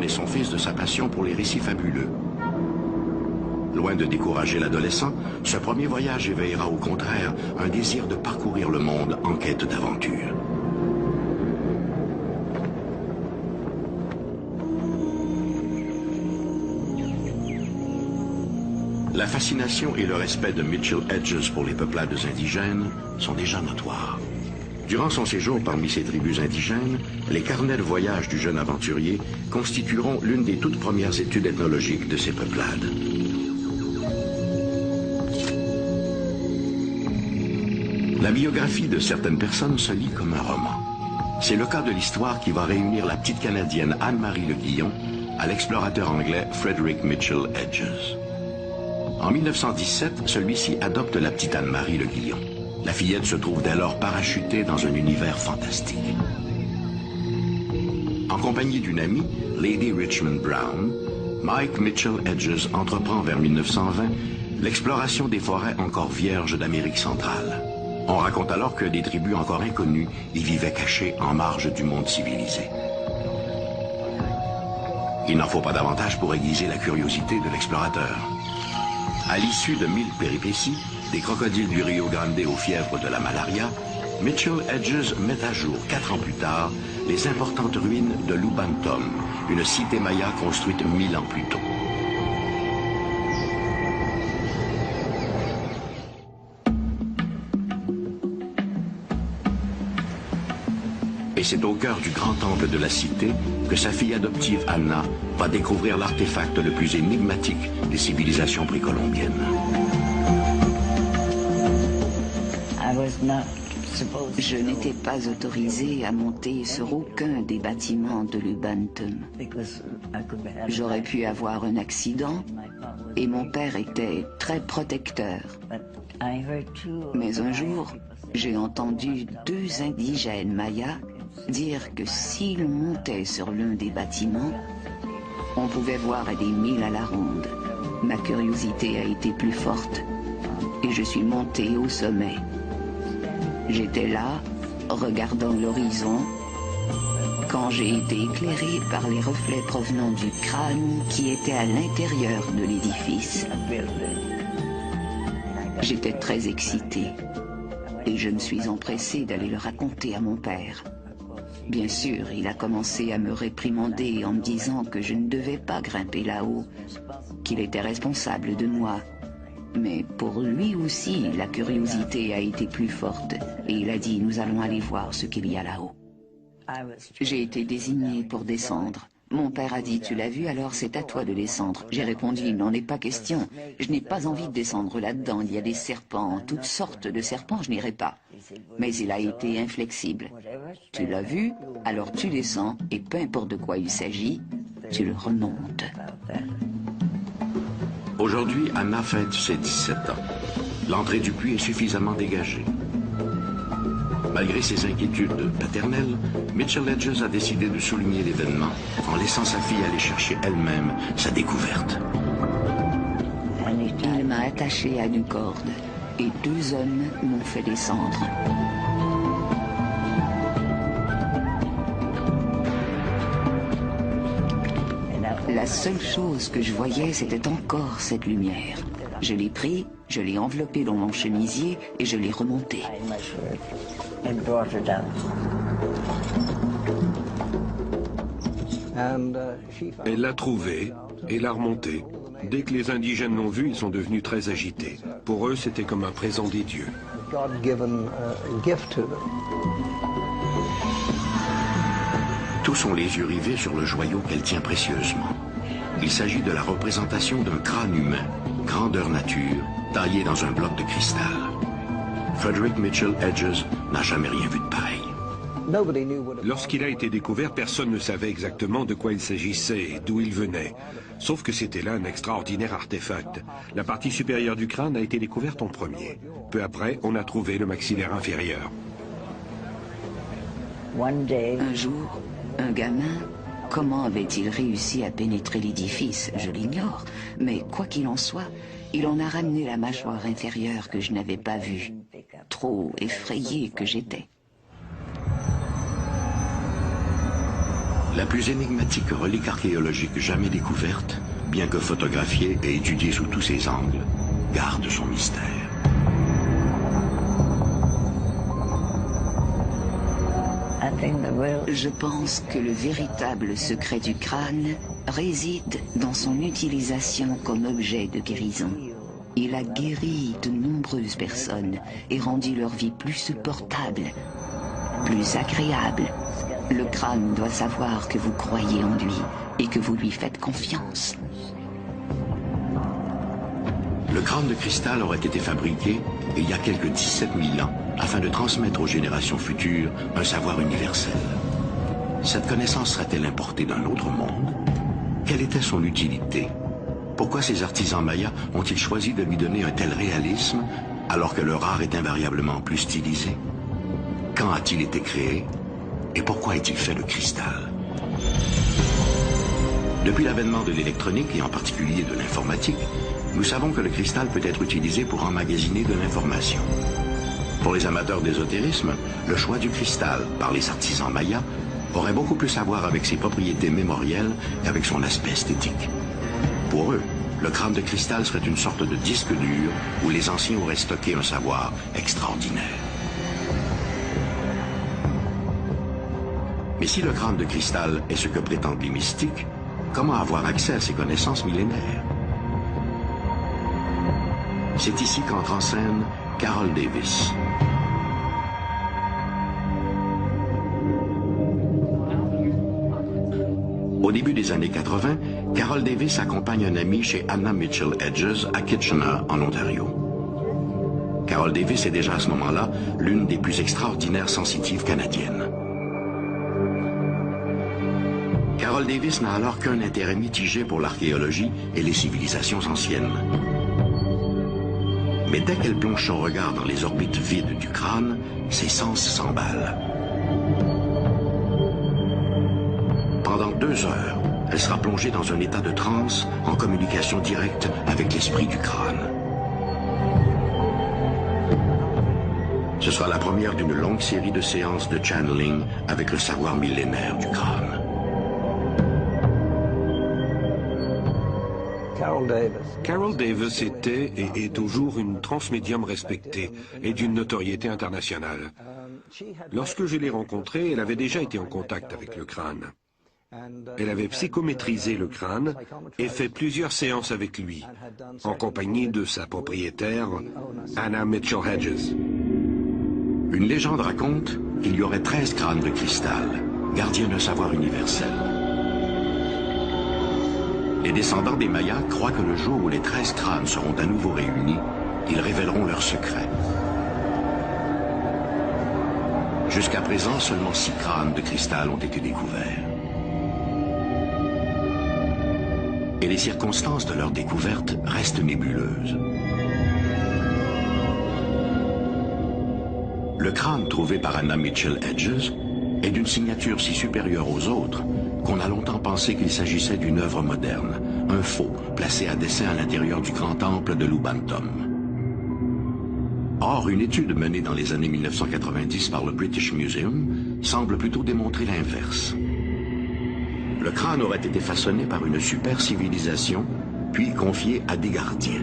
et son fils de sa passion pour les récits fabuleux. Loin de décourager l'adolescent, ce premier voyage éveillera au contraire un désir de parcourir le monde en quête d'aventure. La fascination et le respect de Mitchell Hedges pour les peuplades indigènes sont déjà notoires. Durant son séjour parmi ces tribus indigènes, les carnets de voyage du jeune aventurier constitueront l'une des toutes premières études ethnologiques de ces peuplades. La biographie de certaines personnes se lit comme un roman. C'est le cas de l'histoire qui va réunir la petite Canadienne Anne-Marie Le Guillon à l'explorateur anglais Frederick Mitchell Hedges. En 1917, celui-ci adopte la petite Anne-Marie Le Guillon. La fillette se trouve dès lors parachutée dans un univers fantastique. En compagnie d'une amie, Lady Richmond Brown, Mike Mitchell Hedges entreprend vers 1920 l'exploration des forêts encore vierges d'Amérique centrale. On raconte alors que des tribus encore inconnues y vivaient cachées en marge du monde civilisé. Il n'en faut pas davantage pour aiguiser la curiosité de l'explorateur. À l'issue de 1000 péripéties, des crocodiles du Rio Grande aux fièvres de la malaria, Mitchell Hedges met à jour, 4 ans plus tard, les importantes ruines de Lubantum, une cité maya construite 1000 ans plus tôt. Et c'est au cœur du grand temple de la cité que sa fille adoptive Anna va découvrir l'artefact le plus énigmatique des civilisations précolombiennes. Je n'étais pas autorisée à monter sur aucun des bâtiments de Lubantum. J'aurais pu avoir un accident et mon père était très protecteur. Mais un jour, j'ai entendu 2 indigènes mayas dire que si l'on montait sur l'un des bâtiments, on pouvait voir à des milles à la ronde. Ma curiosité a été plus forte et je suis montée au sommet. J'étais là, regardant l'horizon, quand j'ai été éclairée par les reflets provenant du crâne qui était à l'intérieur de l'édifice. J'étais très excitée et je me suis empressée d'aller le raconter à mon père. Bien sûr, il a commencé à me réprimander en me disant que je ne devais pas grimper là-haut, qu'il était responsable de moi. Mais pour lui aussi, la curiosité a été plus forte et il a dit « Nous allons aller voir ce qu'il y a là-haut ». J'ai été désignée pour descendre. Mon père a dit « Tu l'as vu, alors c'est à toi de descendre ». J'ai répondu « Il n'en est pas question. Je n'ai pas envie de descendre là-dedans. Il y a des serpents, toutes sortes de serpents, je n'irai pas ». Mais il a été inflexible. « Tu l'as vu, alors tu descends et peu importe de quoi il s'agit, tu le remontes ». Aujourd'hui, Anna fête ses 17 ans. L'entrée du puits est suffisamment dégagée. Malgré ses inquiétudes paternelles, Mitchell Hedges a décidé de souligner l'événement en laissant sa fille aller chercher elle-même sa découverte. Il m'a attachée à une corde et 2 hommes m'ont fait descendre. La seule chose que je voyais, c'était encore cette lumière. Je l'ai pris, je l'ai enveloppé dans mon chemisier et je l'ai remonté. Elle l'a trouvé et l'a remonté. Dès que les indigènes l'ont vu, ils sont devenus très agités. Pour eux, c'était comme un présent des dieux. Tous ont les yeux rivés sur le joyau qu'elle tient précieusement. Il s'agit de la représentation d'un crâne humain, grandeur nature, taillé dans un bloc de cristal. Frederick Mitchell Hedges n'a jamais rien vu de pareil. Lorsqu'il a été découvert, personne ne savait exactement de quoi il s'agissait et d'où il venait. Sauf que c'était là un extraordinaire artefact. La partie supérieure du crâne a été découverte en premier. Peu après, on a trouvé le maxillaire inférieur. Un jour, un gamin, comment avait-il réussi à pénétrer l'édifice? Je l'ignore, mais quoi qu'il en soit, il en a ramené la mâchoire inférieure que je n'avais pas vue. Trop effrayée que j'étais. La plus énigmatique relique archéologique jamais découverte, bien que photographiée et étudiée sous tous ses angles, garde son mystère. Je pense que le véritable secret du crâne réside dans son utilisation comme objet de guérison. Il a guéri de nombreuses personnes et rendu leur vie plus supportable, plus agréable. Le crâne doit savoir que vous croyez en lui et que vous lui faites confiance. Le crâne de cristal aurait été fabriqué il y a quelques 17 000 ans afin de transmettre aux générations futures un savoir universel. Cette connaissance serait-elle importée d'un autre monde? Quelle était son utilité? Pourquoi ces artisans mayas ont-ils choisi de lui donner un tel réalisme alors que leur art est invariablement plus stylisé? Quand a-t-il été créé? Et pourquoi est-il fait de cristal? Depuis l'avènement de l'électronique et en particulier de l'informatique, nous savons que le cristal peut être utilisé pour emmagasiner de l'information. Pour les amateurs d'ésotérisme, le choix du cristal par les artisans mayas aurait beaucoup plus à voir avec ses propriétés mémorielles qu'avec son aspect esthétique. Pour eux, le crâne de cristal serait une sorte de disque dur où les anciens auraient stocké un savoir extraordinaire. Mais si le crâne de cristal est ce que prétendent les mystiques, comment avoir accès à ces connaissances millénaires? C'est ici qu'entre en scène Carol Davis. Au début des années 80, Carol Davis accompagne un ami chez Anna Mitchell Hedges à Kitchener, en Ontario. Carol Davis est déjà à ce moment-là l'une des plus extraordinaires sensitives canadiennes. Carol Davis n'a alors qu'un intérêt mitigé pour l'archéologie et les civilisations anciennes. Mais dès qu'elle plonge son regard dans les orbites vides du crâne, ses sens s'emballent. Pendant 2 heures, elle sera plongée dans un état de transe en communication directe avec l'esprit du crâne. Ce sera la première d'une longue série de séances de channeling avec le savoir millénaire du crâne. Carol Davis était et est toujours une transmédium respectée et d'une notoriété internationale. Lorsque je l'ai rencontrée, elle avait déjà été en contact avec le crâne. Elle avait psychométrisé le crâne et fait plusieurs séances avec lui, en compagnie de sa propriétaire, Anna Mitchell Hedges. Une légende raconte qu'il y aurait 13 crânes de cristal, gardiens d'un savoir universel. Les descendants des Mayas croient que le jour où les 13 crânes seront à nouveau réunis, ils révéleront leurs secrets. Jusqu'à présent, seulement 6 crânes de cristal ont été découverts. Et les circonstances de leur découverte restent nébuleuses. Le crâne trouvé par Anna Mitchell Hedges est d'une signature si supérieure aux autres qu'on a longtemps pensé qu'il s'agissait d'une œuvre moderne, un faux placé à dessein à l'intérieur du grand temple de Lubantum. Or, une étude menée dans les années 1990 par le British Museum semble plutôt démontrer l'inverse. Le crâne aurait été façonné par une super civilisation, puis confié à des gardiens.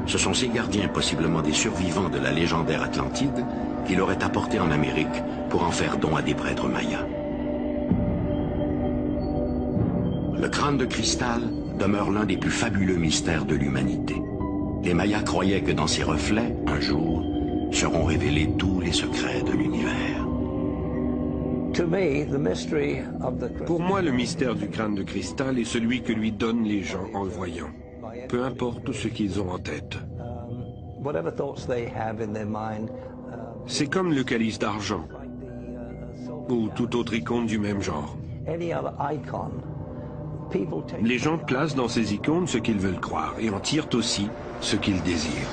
Ce sont ces gardiens, possiblement des survivants de la légendaire Atlantide, qui l'auraient apporté en Amérique pour en faire don à des prêtres mayas. Le crâne de cristal demeure l'un des plus fabuleux mystères de l'humanité. Les Mayas croyaient que dans ses reflets, un jour, seront révélés tous les secrets de l'univers. Pour moi, le mystère du crâne de cristal est celui que lui donnent les gens en le voyant, peu importe ce qu'ils ont en tête. C'est comme le calice d'argent, ou toute autre icône du même genre. Les gens placent dans ces icônes ce qu'ils veulent croire et en tirent aussi ce qu'ils désirent.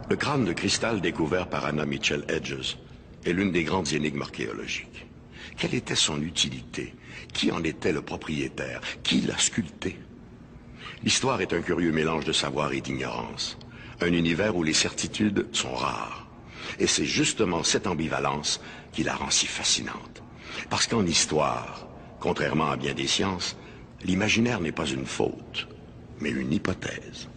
Le crâne de cristal découvert par Anna Mitchell Hedges est l'une des grandes énigmes archéologiques. Quelle était son utilité? Qui en était le propriétaire? Qui l'a sculpté? L'histoire est un curieux mélange de savoir et d'ignorance. Un univers où les certitudes sont rares. Et c'est justement cette ambivalence qui la rend si fascinante. Parce qu'en histoire, contrairement à bien des sciences, l'imaginaire n'est pas une faute, mais une hypothèse.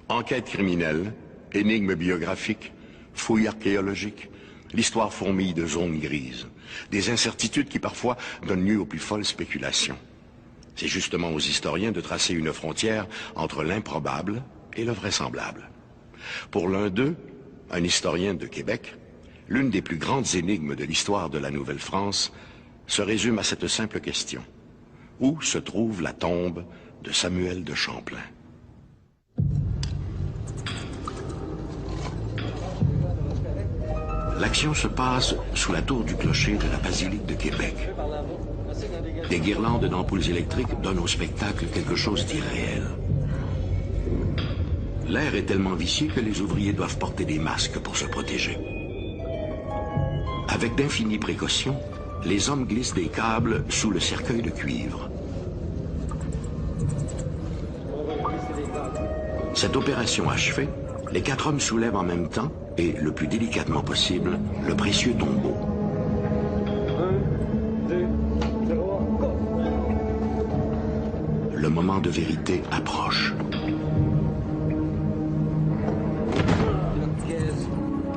Enquête criminelle, énigmes biographiques, fouilles archéologiques, l'histoire fourmille de zones grises, des incertitudes qui parfois donnent lieu aux plus folles spéculations. C'est justement aux historiens de tracer une frontière entre l'improbable et le vraisemblable. Pour l'un d'eux, un historien de Québec, l'une des plus grandes énigmes de l'histoire de la Nouvelle-France se résume à cette simple question. Où se trouve la tombe de Samuel de Champlain? L'action se passe sous la tour du clocher de la basilique de Québec. Des guirlandes d'ampoules électriques donnent au spectacle quelque chose d'irréel. L'air est tellement vicié que les ouvriers doivent porter des masques pour se protéger. Avec d'infinies précautions, les hommes glissent des câbles sous le cercueil de cuivre. Cette opération achevée, les 4 hommes soulèvent en même temps, et le plus délicatement possible, le précieux tombeau. 1, 2, 3, go! Le moment de vérité approche.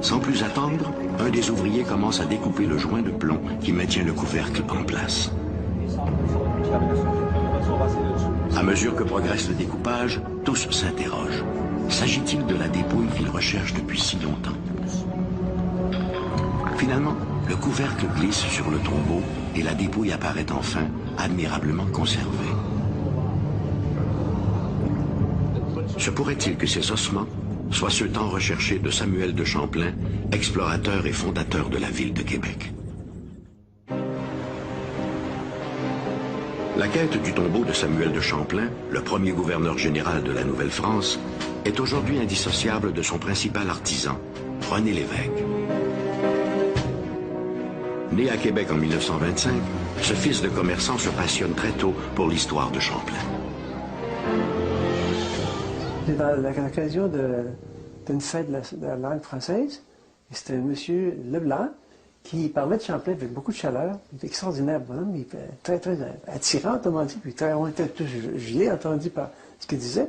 Sans plus attendre, un des ouvriers commence à découper le joint de plomb qui maintient le couvercle en place. À mesure que progresse le découpage, tous s'interrogent. S'agit-il de la dépouille qu'ils recherchent depuis si longtemps? Finalement, le couvercle glisse sur le tombeau et la dépouille apparaît enfin, admirablement conservée. Se pourrait-il que ces ossements soient ceux tant recherchés de Samuel de Champlain, explorateur et fondateur de la ville de Québec? La quête du tombeau de Samuel de Champlain, le premier gouverneur général de la Nouvelle-France, est aujourd'hui indissociable de son principal artisan, René Lévesque. Né à Québec en 1925, ce fils de commerçant se passionne très tôt pour l'histoire de Champlain. C'est dans l'occasion d'une fête de la langue française, et c'était M. Leblanc qui parlait de Champlain avec beaucoup de chaleur. Il était extraordinaire, bonhomme, il était très, très attirant, autrement dit, puis on était tous gelés, entendu par ce qu'il disait.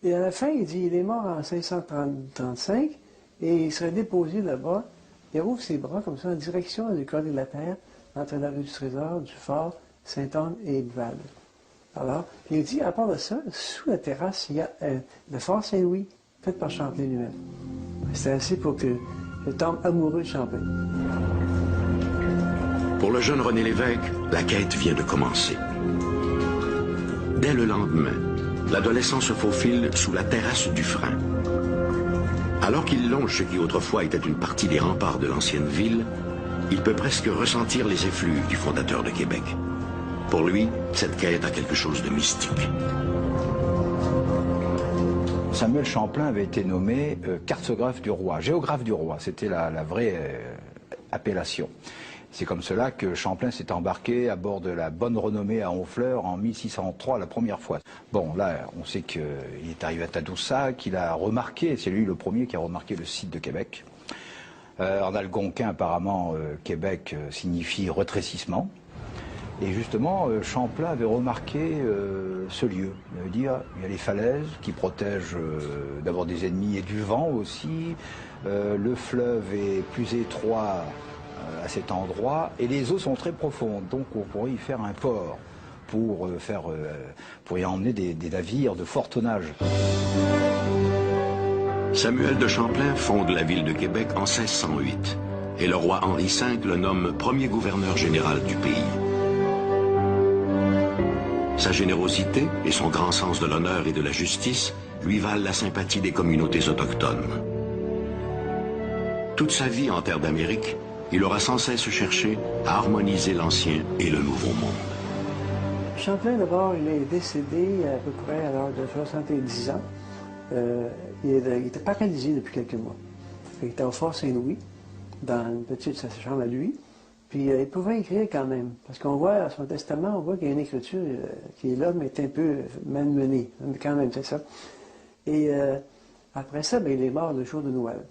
Et à la fin, il dit, il est mort en 1635, et il serait déposé là-bas. Il ouvre ses bras comme ça en direction du Collier de la Terre, entre la rue du Trésor, du Fort, Sainte-Anne et Val. Alors, il dit, à part de ça, sous la terrasse, il y a le Fort Saint-Louis, fait par Champlain lui-même. C'était assez pour que je tombe amoureux de Champlain. Pour le jeune René Lévesque, la quête vient de commencer. Dès le lendemain, l'adolescent se faufile sous la terrasse du Frein. Alors qu'il longe ce qui autrefois était une partie des remparts de l'ancienne ville, il peut presque ressentir les effluves du fondateur de Québec. Pour lui, cette quête a quelque chose de mystique. Samuel Champlain avait été nommé cartographe du roi, géographe du roi, c'était la vraie appellation. C'est comme cela que Champlain s'est embarqué à bord de la Bonne Renommée à Honfleur en 1603 la première fois. Bon, là, on sait qu'il est arrivé à Tadoussac, qu'il a remarqué, c'est lui le premier qui a remarqué le site de Québec. En algonquin, apparemment, Québec signifie rétrécissement. Et justement, Champlain avait remarqué ce lieu. Il veut dire, il y a les falaises qui protègent d'abord des ennemis et du vent aussi. Le fleuve est plus étroit à cet endroit et les eaux sont très profondes. Donc on pourrait y faire un port pour y emmener des navires de fort tonnage. Samuel de Champlain fonde la ville de Québec en 1608 et le roi Henri V le nomme premier gouverneur général du pays. Sa générosité et son grand sens de l'honneur et de la justice lui valent la sympathie des communautés autochtones. Toute sa vie en terre d'Amérique, il aura sans cesse cherché à harmoniser l'ancien et le nouveau monde. Champlain, d'abord, il est décédé à peu près à l'âge de 70 ans. Il était paralysé depuis quelques mois. Il était au Fort Saint-Louis, dans une petite sa chambre à lui. Puis il pouvait écrire quand même, parce qu'on voit à son testament, on voit qu'il y a une écriture qui est là, mais est un peu malmenée. Mais quand même, c'est ça. Et Après ça, ben, il est mort le jour de Noël,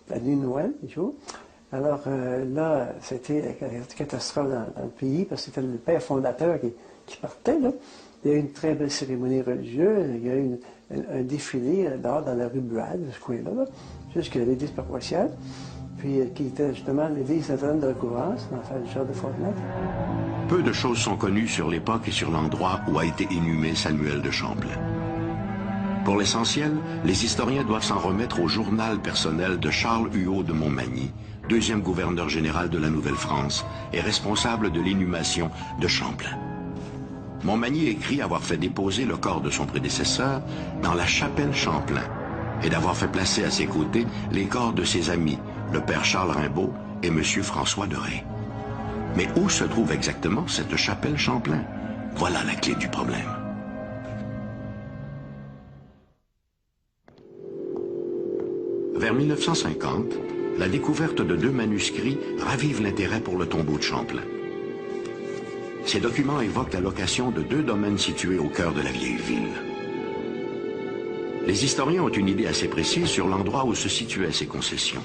la nuit de Noël, le jour. Alors là, c'était la catastrophe dans le pays, parce que c'était le père fondateur qui partait, là. Il y a eu une très belle cérémonie religieuse, il y a eu un défilé dehors dans la rue Brad, ce coin-là, là, jusqu'à l'église paroissiale, puis qui était justement l'église Notre-Dame de Recouvrance, dans le char de Frontenac. Peu de choses sont connues sur l'époque et sur l'endroit où a été inhumé Samuel de Champlain. Pour l'essentiel, les historiens doivent s'en remettre au journal personnel de Charles Huot de Montmagny, deuxième gouverneur général de la Nouvelle-France et responsable de l'inhumation de Champlain. Montmagny écrit avoir fait déposer le corps de son prédécesseur dans la chapelle Champlain et d'avoir fait placer à ses côtés les corps de ses amis, le père Charles Rimbaud et M. François de Ré. Mais où se trouve exactement cette chapelle Champlain? Voilà la clé du problème. Vers 1950, la découverte de 2 manuscrits ravive l'intérêt pour le tombeau de Champlain. Ces documents évoquent la location de 2 domaines situés au cœur de la vieille ville. Les historiens ont une idée assez précise sur l'endroit où se situaient ces concessions.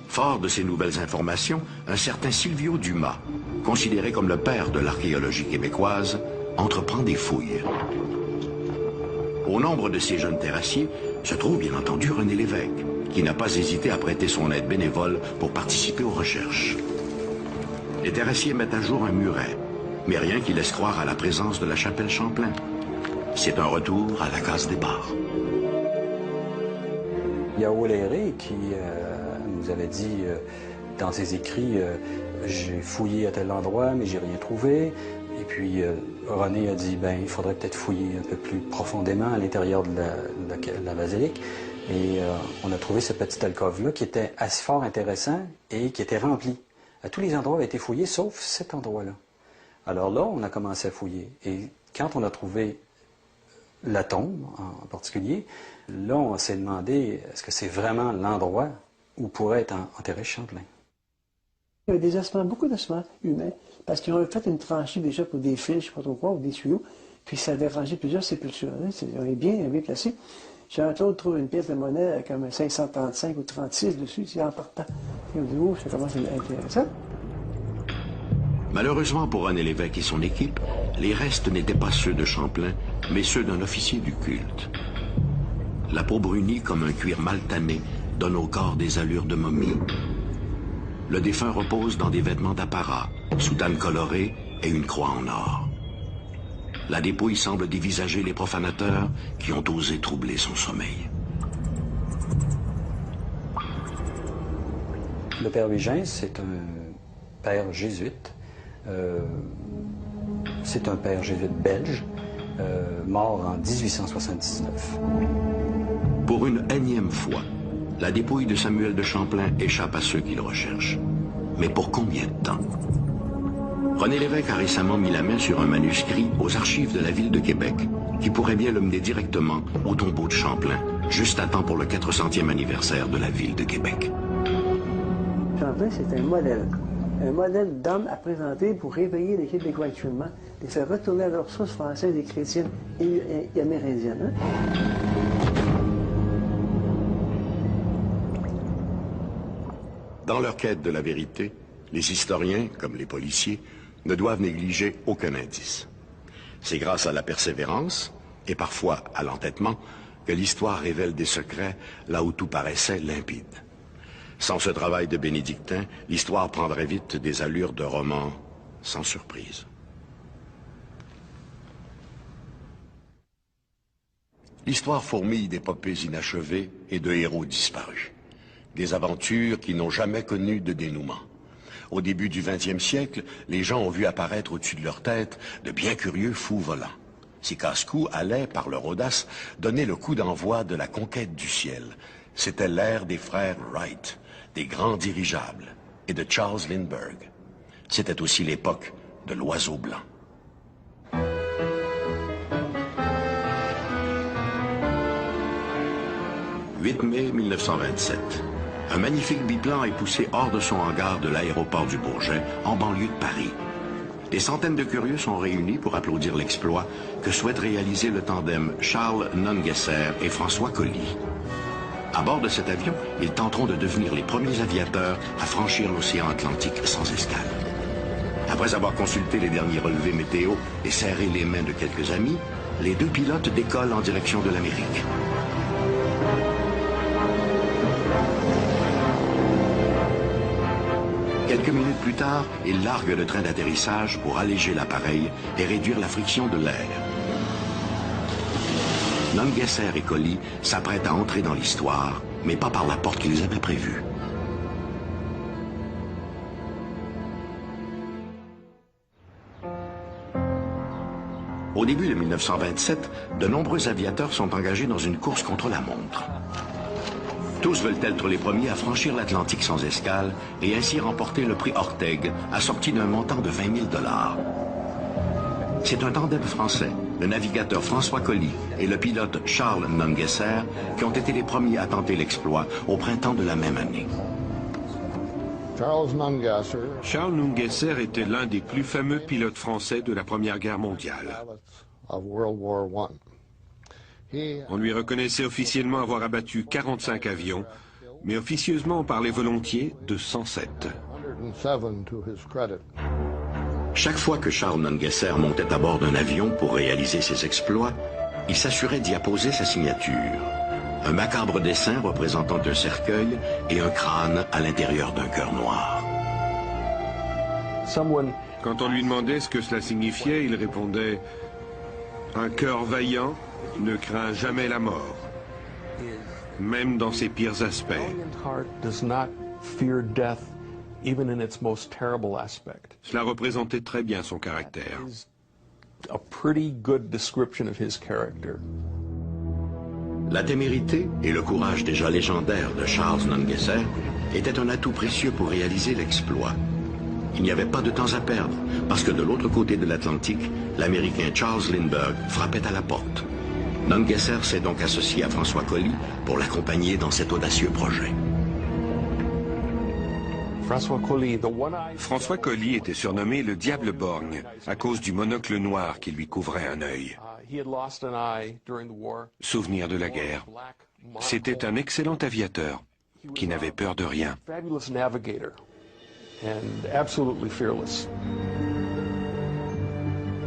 Fort de ces nouvelles informations, un certain Silvio Dumas, considéré comme le père de l'archéologie québécoise, entreprend des fouilles. Au nombre de ces jeunes terrassiers se trouve bien entendu René Lévesque, qui n'a pas hésité à prêter son aide bénévole pour participer aux recherches. Les terrassiers mettent à jour un muret, mais rien qui laisse croire à la présence de la chapelle Champlain. C'est un retour à la case départ. Il y a O'Leary qui nous avait dit dans ses écrits j'ai fouillé à tel endroit, mais j'ai rien trouvé. Et puis René a dit ben il faudrait peut-être fouiller un peu plus profondément à l'intérieur de la basilique. Et on a trouvé ce petit alcôve-là qui était assez fort intéressant et qui était rempli. Tous les endroits avaient été fouillés, sauf cet endroit-là. Alors là, on a commencé à fouiller. Et quand on a trouvé la tombe, en particulier, là, on s'est demandé, est-ce que c'est vraiment l'endroit où pourrait être enterré Champlain? Il y avait des ossements, beaucoup d'ossements humains, parce qu'ils ont fait une tranchée déjà pour des fils, je ne sais pas trop quoi, ou des tuyaux, puis ça avait rangé plusieurs sépultures. On est bien placé. Jean-Claude trouve une pièce de monnaie comme 535 ou 36 dessus, c'est en partant. Et on dit, oh, ça commence à être intéressant. Malheureusement pour René Lévesque et son équipe, les restes n'étaient pas ceux de Champlain, mais ceux d'un officier du culte. La peau brunie comme un cuir mal tanné donne au corps des allures de momie. Le défunt repose dans des vêtements d'apparat, soutane colorée et une croix en or. La dépouille semble dévisager les profanateurs qui ont osé troubler son sommeil. Le père Vigin, c'est un père jésuite. C'est un père jésuite belge, mort en 1879. Pour une énième fois, la dépouille de Samuel de Champlain échappe à ceux qui le recherchent. Mais pour combien de temps? René Lévesque a récemment mis la main sur un manuscrit aux archives de la ville de Québec qui pourrait bien le mener directement au tombeau de Champlain, juste à temps pour le 400e anniversaire de la ville de Québec. Champlain, c'est un modèle d'homme à présenter pour réveiller les Québécois actuellement, les faire retourner à leurs sources françaises et chrétiennes et amérindiennes. Hein? Dans leur quête de la vérité, les historiens, comme les policiers, ne doivent négliger aucun indice. C'est grâce à la persévérance, et parfois à l'entêtement, que l'histoire révèle des secrets là où tout paraissait limpide. Sans ce travail de bénédictin, l'histoire prendrait vite des allures de roman sans surprise. L'histoire fourmille d'épopées inachevées et de héros disparus. Des aventures qui n'ont jamais connu de dénouement. Au début du XXe siècle, les gens ont vu apparaître au-dessus de leur tête de bien curieux fous volants. Ces casse-cous allaient, par leur audace, donner le coup d'envoi de la conquête du ciel. C'était l'ère des frères Wright, des grands dirigeables, et de Charles Lindbergh. C'était aussi l'époque de l'oiseau blanc. « 8 mai 1927. Un magnifique biplan est poussé hors de son hangar de l'aéroport du Bourget, en banlieue de Paris. Des centaines de curieux sont réunis pour applaudir l'exploit que souhaite réaliser le tandem Charles Nungesser et François Colly. À bord de cet avion, ils tenteront de devenir les premiers aviateurs à franchir l'océan Atlantique sans escale. Après avoir consulté les derniers relevés météo et serré les mains de quelques amis, les deux pilotes décollent en direction de l'Amérique. Quelques minutes plus tard, ils larguent le train d'atterrissage pour alléger l'appareil et réduire la friction de l'air. Nungesser et Collie s'apprêtent à entrer dans l'histoire, mais pas par la porte qu'ils avaient prévue. Au début de 1927, de nombreux aviateurs sont engagés dans une course contre la montre. Tous veulent être les premiers à franchir l'Atlantique sans escale et ainsi remporter le prix Orteig, assorti d'un montant de 20 000 $. C'est un tandem français, le navigateur François Collie et le pilote Charles Nungesser, qui ont été les premiers à tenter l'exploit au printemps de la même année. Charles Nungesser était l'un des plus fameux pilotes français de la Première Guerre mondiale. On lui reconnaissait officiellement avoir abattu 45 avions, mais officieusement on parlait volontiers de 107. Chaque fois que Charles Nungesser montait à bord d'un avion pour réaliser ses exploits, il s'assurait d'y apposer sa signature. Un macabre dessin représentant un cercueil et un crâne à l'intérieur d'un cœur noir. Quand on lui demandait ce que cela signifiait, il répondait « Un cœur vaillant ne craint jamais la mort, même dans ses pires aspects. » Cela représentait très bien son caractère. La témérité et le courage déjà légendaire de Charles Nungesser étaient un atout précieux pour réaliser l'exploit. Il n'y avait pas de temps à perdre, parce que de l'autre côté de l'Atlantique, l'Américain Charles Lindbergh frappait à la porte. Nungesser s'est donc associé à François Collie pour l'accompagner dans cet audacieux projet. François Collie était surnommé le Diable borgne à cause du monocle noir qui lui couvrait un œil. Souvenir de la guerre. C'était un excellent aviateur qui n'avait peur de rien.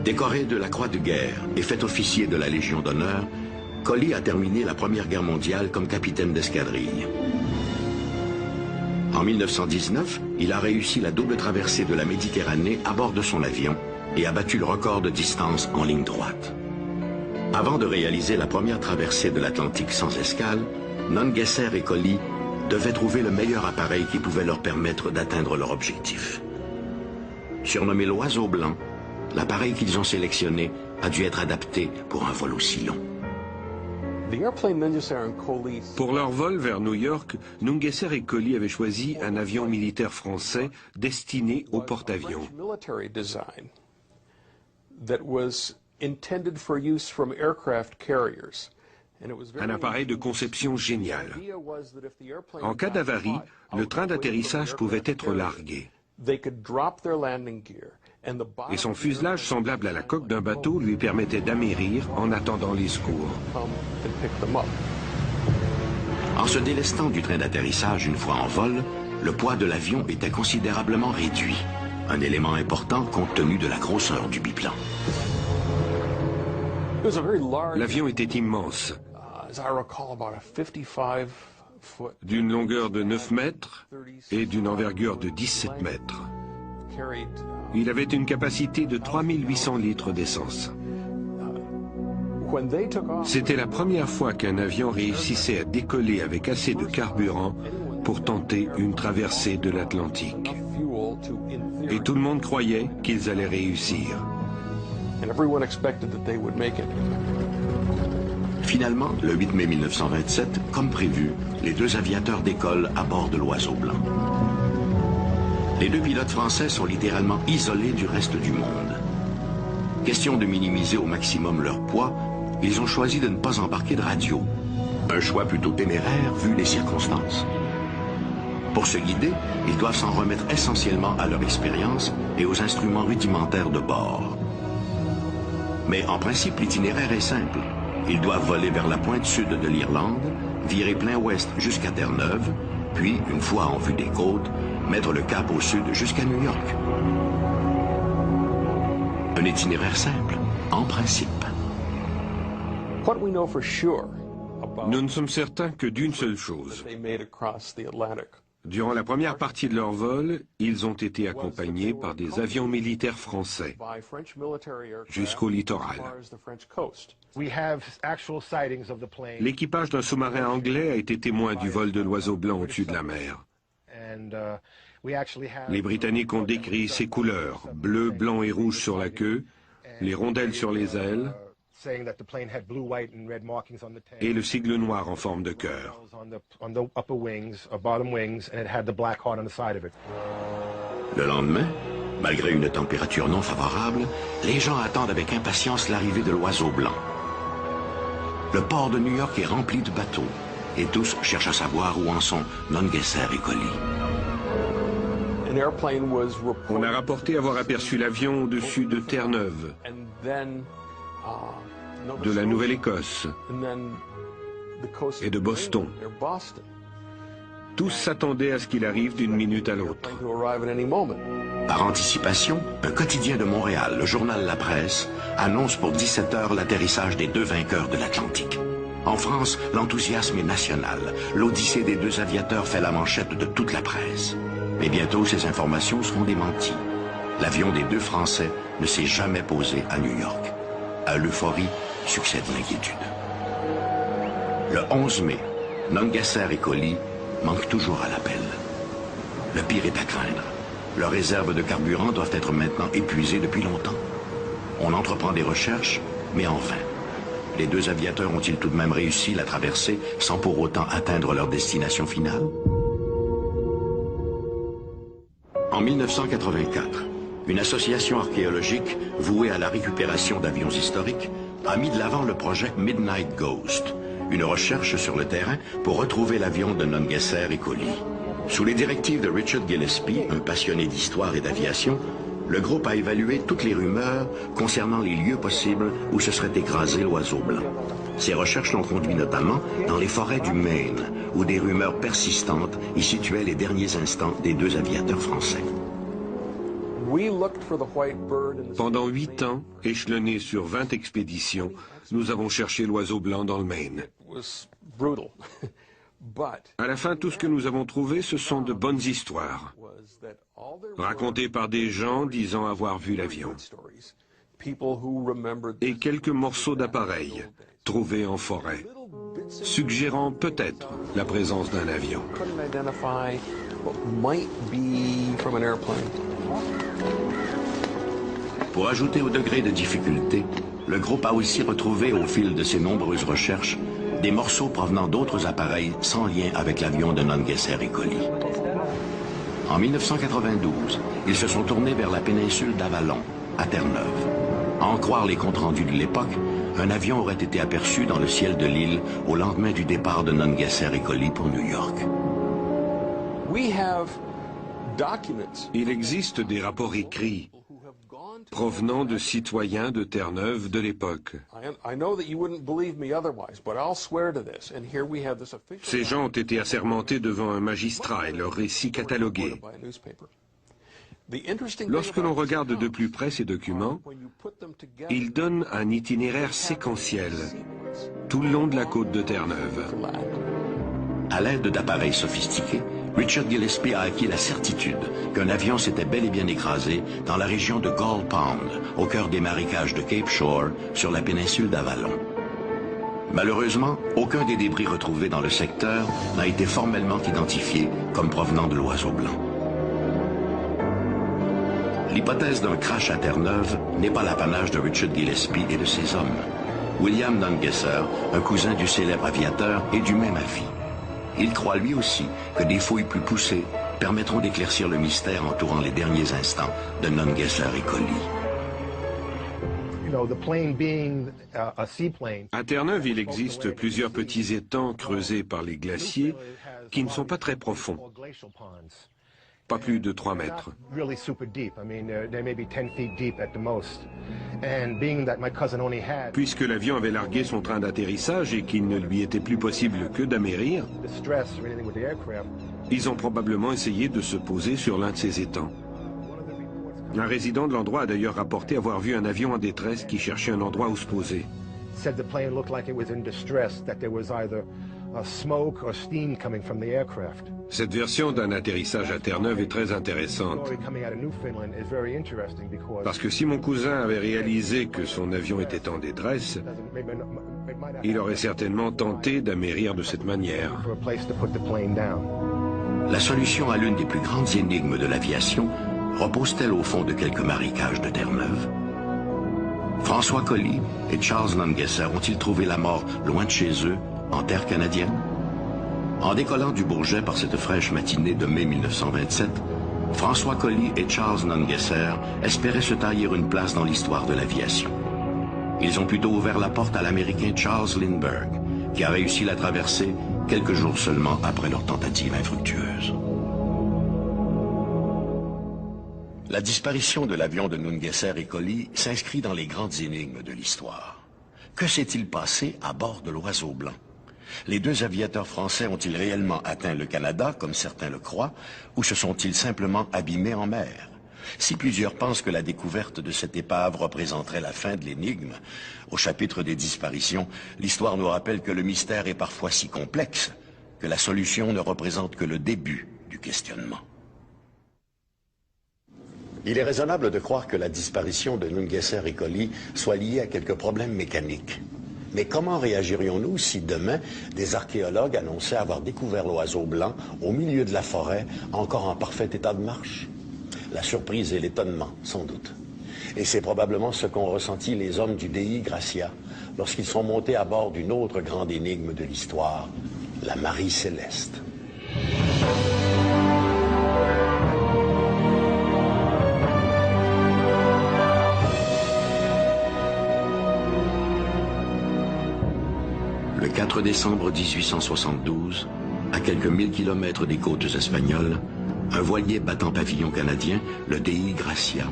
Décoré de la Croix de guerre et fait officier de la Légion d'honneur, Collie a terminé la Première Guerre mondiale comme capitaine d'escadrille. En 1919, il a réussi la double traversée de la Méditerranée à bord de son avion et a battu le record de distance en ligne droite. Avant de réaliser la première traversée de l'Atlantique sans escale, Nungesser et Collie devaient trouver le meilleur appareil qui pouvait leur permettre d'atteindre leur objectif. Surnommé l'Oiseau blanc, l'appareil qu'ils ont sélectionné a dû être adapté pour un vol aussi long. Pour leur vol vers New York, Nungesser et Collie avaient choisi un avion militaire français destiné au porte-avions. Un appareil de conception géniale. En cas d'avarie, le train d'atterrissage pouvait être largué. Et son fuselage semblable à la coque d'un bateau lui permettait d'amérir en attendant les secours. En se délestant du train d'atterrissage une fois en vol, le poids de l'avion était considérablement réduit, un élément important compte tenu de la grosseur du biplan. L'avion était immense, d'une longueur de 9 mètres et d'une envergure de 17 mètres. Il avait une capacité de 3800 litres d'essence. C'était la première fois qu'un avion réussissait à décoller avec assez de carburant pour tenter une traversée de l'Atlantique. Et tout le monde croyait qu'ils allaient réussir. Finalement, le 8 mai 1927, comme prévu, les deux aviateurs décollent à bord de l'Oiseau blanc. Les deux pilotes français sont littéralement isolés du reste du monde. Question de minimiser au maximum leur poids, ils ont choisi de ne pas embarquer de radio. Un choix plutôt téméraire vu les circonstances. Pour se guider, ils doivent s'en remettre essentiellement à leur expérience et aux instruments rudimentaires de bord. Mais en principe, l'itinéraire est simple. Ils doivent voler vers la pointe sud de l'Irlande, virer plein ouest jusqu'à Terre-Neuve, puis, une fois en vue des côtes, mettre le cap au sud jusqu'à New York. Un itinéraire simple, en principe. Nous ne sommes certains que d'une seule chose. Durant la première partie de leur vol, ils ont été accompagnés par des avions militaires français jusqu'au littoral. L'équipage d'un sous-marin anglais a été témoin du vol de l'oiseau blanc au-dessus de la mer. Les Britanniques ont décrit ses couleurs, bleu, blanc et rouge sur la queue, les rondelles sur les ailes, et le sigle noir en forme de cœur. Le lendemain, malgré une température non favorable, les gens attendent avec impatience l'arrivée de l'oiseau blanc. Le port de New York est rempli de bateaux, et tous cherchent à savoir où en sont Nungesser et Collie. On a rapporté avoir aperçu l'avion au-dessus de Terre-Neuve, de la Nouvelle-Écosse et de Boston. Tous s'attendaient à ce qu'il arrive d'une minute à l'autre. Par anticipation, un quotidien de Montréal, le journal La Presse, annonce pour 17 heures l'atterrissage des deux vainqueurs de l'Atlantique. En France, l'enthousiasme est national. L'odyssée des deux aviateurs fait la manchette de toute la presse. Mais bientôt, ces informations seront démenties. L'avion des deux Français ne s'est jamais posé à New York. À l'euphorie succède l'inquiétude. Le 11 mai, Nungesser et Collie manquent toujours à l'appel. Le pire est à craindre. Leurs réserves de carburant doivent être maintenant épuisées depuis longtemps. On entreprend des recherches, mais en vain. Les deux aviateurs ont-ils tout de même réussi la traversée sans pour autant atteindre leur destination finale? En 1984, une association archéologique vouée à la récupération d'avions historiques a mis de l'avant le projet Midnight Ghost, une recherche sur le terrain pour retrouver l'avion de Nungesser et Collie. Sous les directives de Richard Gillespie, un passionné d'histoire et d'aviation, le groupe a évalué toutes les rumeurs concernant les lieux possibles où se serait écrasé l'oiseau blanc. Ces recherches l'ont conduit notamment dans les forêts du Maine, où des rumeurs persistantes y situaient les derniers instants des deux aviateurs français. Pendant 8 ans, échelonnés sur 20 expéditions, nous avons cherché l'oiseau blanc dans le Maine. À la fin, tout ce que nous avons trouvé, ce sont de bonnes histoires, racontées par des gens disant avoir vu l'avion, et quelques morceaux d'appareils trouvés en forêt, suggérant peut-être la présence d'un avion. Pour ajouter au degré de difficulté, le groupe a aussi retrouvé au fil de ses nombreuses recherches des morceaux provenant d'autres appareils sans lien avec l'avion de Nungesser et Collie. En 1992, ils se sont tournés vers la péninsule d'Avalon, à Terre-Neuve. À en croire les comptes rendus de l'époque, un avion aurait été aperçu dans le ciel de l'île au lendemain du départ de Nungesser et Collie pour New York. Il existe des rapports écrits provenant de citoyens de Terre-Neuve de l'époque. Ces gens ont été assermentés devant un magistrat et leurs récits catalogués. Lorsque l'on regarde de plus près ces documents, ils donnent un itinéraire séquentiel tout le long de la côte de Terre-Neuve. À l'aide d'appareils sophistiqués, Richard Gillespie a acquis la certitude qu'un avion s'était bel et bien écrasé dans la région de Gull Pond, au cœur des marécages de Cape Shore, sur la péninsule d'Avalon. Malheureusement, aucun des débris retrouvés dans le secteur n'a été formellement identifié comme provenant de l'oiseau blanc. L'hypothèse d'un crash à Terre-Neuve n'est pas l'apanage de Richard Gillespie et de ses hommes. William Nungesser, un cousin du célèbre aviateur, est du même avis. Il croit lui aussi que des fouilles plus poussées permettront d'éclaircir le mystère entourant les derniers instants de Nungesser et Collie. À Terre-Neuve, il existe plusieurs petits étangs creusés par les glaciers qui ne sont pas très profonds. pas plus de 3 mètres. Puisque l'avion avait largué son train d'atterrissage et qu'il ne lui était plus possible que d'amérir, ils ont probablement essayé de se poser sur l'un de ces étangs. Un résident de l'endroit a d'ailleurs rapporté avoir vu un avion en détresse qui cherchait un endroit où se poser. Cette version d'un atterrissage à Terre-Neuve est très intéressante. Parce que si mon cousin avait réalisé que son avion était en détresse, il aurait certainement tenté d'amérir de cette manière. La solution à l'une des plus grandes énigmes de l'aviation repose-t-elle au fond de quelques marécages de Terre-Neuve? François Colly et Charles Nungesser ont-ils trouvé la mort loin de chez eux, en terre canadienne? En décollant du Bourget par cette fraîche matinée de mai 1927, François Colly et Charles Nungesser espéraient se tailler une place dans l'histoire de l'aviation. Ils ont plutôt ouvert la porte à l'Américain Charles Lindbergh, qui a réussi la traversée quelques jours seulement après leur tentative infructueuse. La disparition de l'avion de Nungesser et Colly s'inscrit dans les grandes énigmes de l'histoire. Que s'est-il passé à bord de l'Oiseau Blanc? Les deux aviateurs français ont-ils réellement atteint le Canada, comme certains le croient, ou se sont-ils simplement abîmés en mer? Si plusieurs pensent que la découverte de cette épave représenterait la fin de l'énigme, au chapitre des disparitions, l'histoire nous rappelle que le mystère est parfois si complexe que la solution ne représente que le début du questionnement. Il est raisonnable de croire que la disparition de Nungesser et Colly soit liée à quelques problèmes mécaniques. Mais comment réagirions-nous si demain, des archéologues annonçaient avoir découvert l'Oiseau Blanc au milieu de la forêt, encore en parfait état de marche? La surprise et l'étonnement, sans doute. Et c'est probablement ce qu'ont ressenti les hommes du Dei Gracia lorsqu'ils sont montés à bord d'une autre grande énigme de l'histoire, la Marie Céleste. Le 4 décembre 1872, à quelques 1000 kilomètres des côtes espagnoles, un voilier battant pavillon canadien, le Dei Gracia,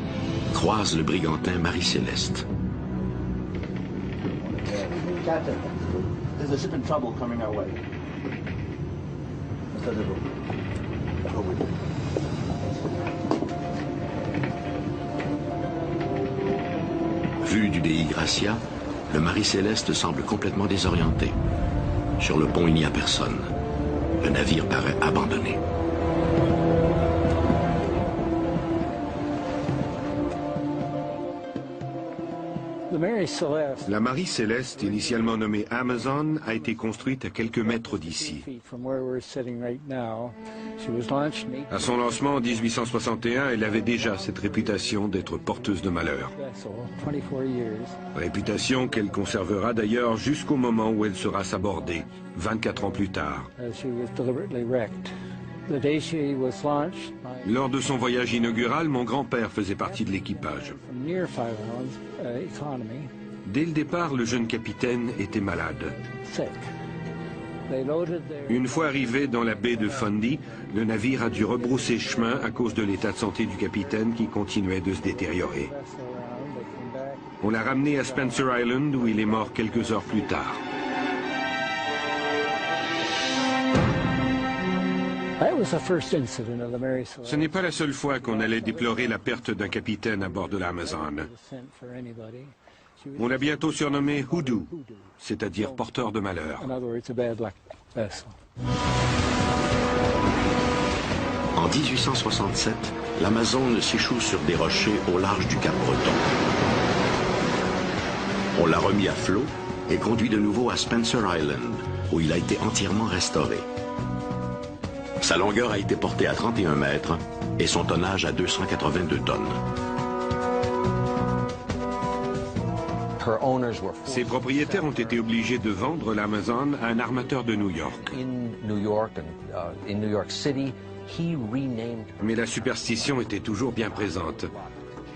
croise le brigantin Marie Céleste. Captain, there's a ship in trouble coming our way. Vu du Dei Gracia, le Marie Céleste semble complètement désorienté. Sur le pont, il n'y a personne. Le navire paraît abandonné. La Marie Céleste, initialement nommée Amazon, a été construite à quelques mètres d'ici. À son lancement en 1861, elle avait déjà cette réputation d'être porteuse de malheur. Réputation qu'elle conservera d'ailleurs jusqu'au moment où elle sera sabordée, 24 ans plus tard. Lors de son voyage inaugural, mon grand-père faisait partie de l'équipage. Dès le départ, le jeune capitaine était malade. Une fois arrivé dans la baie de Fundy, le navire a dû rebrousser chemin à cause de l'état de santé du capitaine qui continuait de se détériorer. On l'a ramené à Spencer Island où il est mort quelques heures plus tard. Ce n'est pas la seule fois qu'on allait déplorer la perte d'un capitaine à bord de l'Amazon. On l'a bientôt surnommé Hoodoo, c'est-à-dire porteur de malheur. En 1867, l'Amazon s'échoue sur des rochers au large du Cap-Breton. On l'a remis à flot et conduit de nouveau à Spencer Island, où il a été entièrement restauré. Sa longueur a été portée à 31 mètres et son tonnage à 282 tonnes. Ses propriétaires ont été obligés de vendre l'Amazon à un armateur de New York. Mais la superstition était toujours bien présente.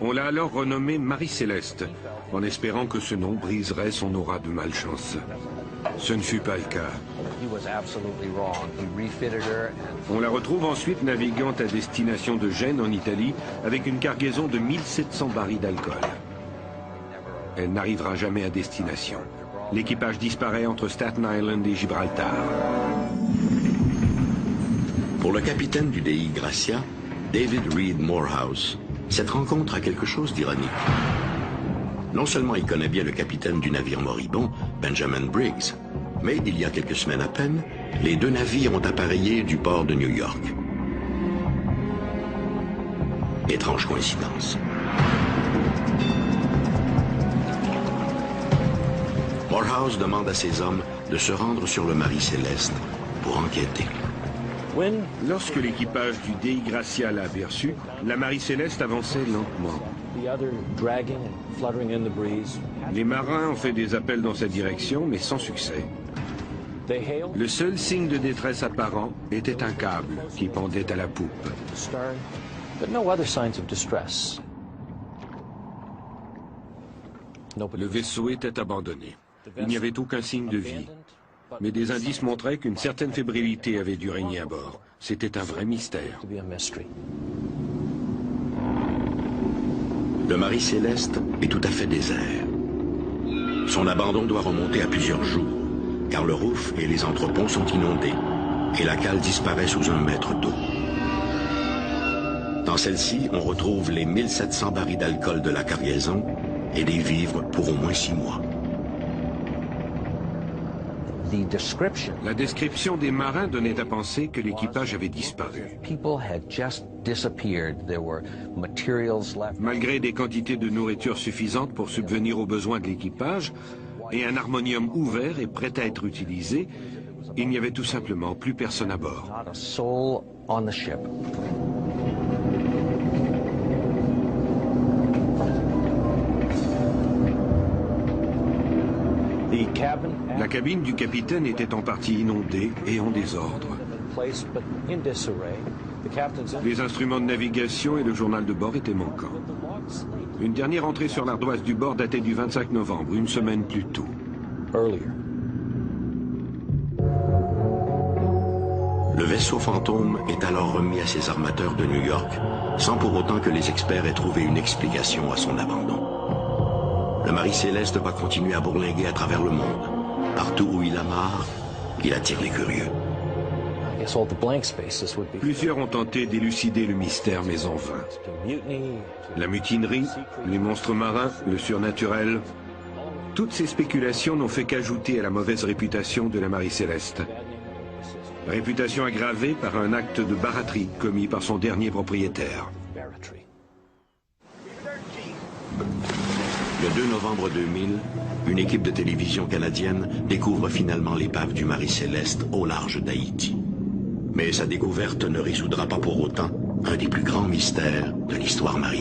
On l'a alors renommée Marie Céleste, en espérant que ce nom briserait son aura de malchance. Ce ne fut pas le cas. On la retrouve ensuite naviguant à destination de Gênes en Italie avec une cargaison de 1700 barils d'alcool. Elle n'arrivera jamais à destination. L'équipage disparaît entre Staten Island et Gibraltar. Pour le capitaine du Dei Gracia, David Reed Morehouse, cette rencontre a quelque chose d'ironique. Non seulement il connaît bien le capitaine du navire moribond, Benjamin Briggs, mais il y a quelques semaines à peine, les deux navires ont appareillé du port de New York. Étrange coïncidence. Morehouse demande à ses hommes de se rendre sur le Marie Céleste pour enquêter. Lorsque l'équipage du Dei Gracia l'a aperçu, la Marie Céleste avançait lentement. Les marins ont fait des appels dans sa direction, mais sans succès. Le seul signe de détresse apparent était un câble qui pendait à la poupe. Le vaisseau était abandonné. Il n'y avait aucun signe de vie. Mais des indices montraient qu'une certaine fébrilité avait dû régner à bord. C'était un vrai mystère. Le Marie Céleste est tout à fait désert. Son abandon doit remonter à plusieurs jours, car le roof et les entreponts sont inondés, et la cale disparaît sous 1 mètre d'eau. Dans celle-ci, on retrouve les 1700 barils d'alcool de la cargaison et des vivres pour au moins 6 mois. La description des marins donnait à penser que l'équipage avait disparu. Malgré des quantités de nourriture suffisantes pour subvenir aux besoins de l'équipage et un harmonium ouvert et prêt à être utilisé, il n'y avait tout simplement plus personne à bord. La cabine du capitaine était en partie inondée et en désordre. Les instruments de navigation et le journal de bord étaient manquants. Une dernière entrée sur l'ardoise du bord datait du 25 novembre, une semaine plus tôt. Le vaisseau fantôme est alors remis à ses armateurs de New York, sans pour autant que les experts aient trouvé une explication à son abandon. Le Marie Céleste va continuer à bourlinguer à travers le monde. Partout où il amarre, il attire les curieux. Plusieurs ont tenté d'élucider le mystère, mais en vain. La mutinerie, les monstres marins, le surnaturel, toutes ces spéculations n'ont fait qu'ajouter à la mauvaise réputation de la Marie Céleste. Réputation aggravée par un acte de baraterie commis par son dernier propriétaire. Le 2 novembre 2000, une équipe de télévision canadienne découvre finalement l'épave du Marie Céleste au large d'Haïti. Mais sa découverte ne résoudra pas pour autant un des plus grands mystères de l'histoire marine.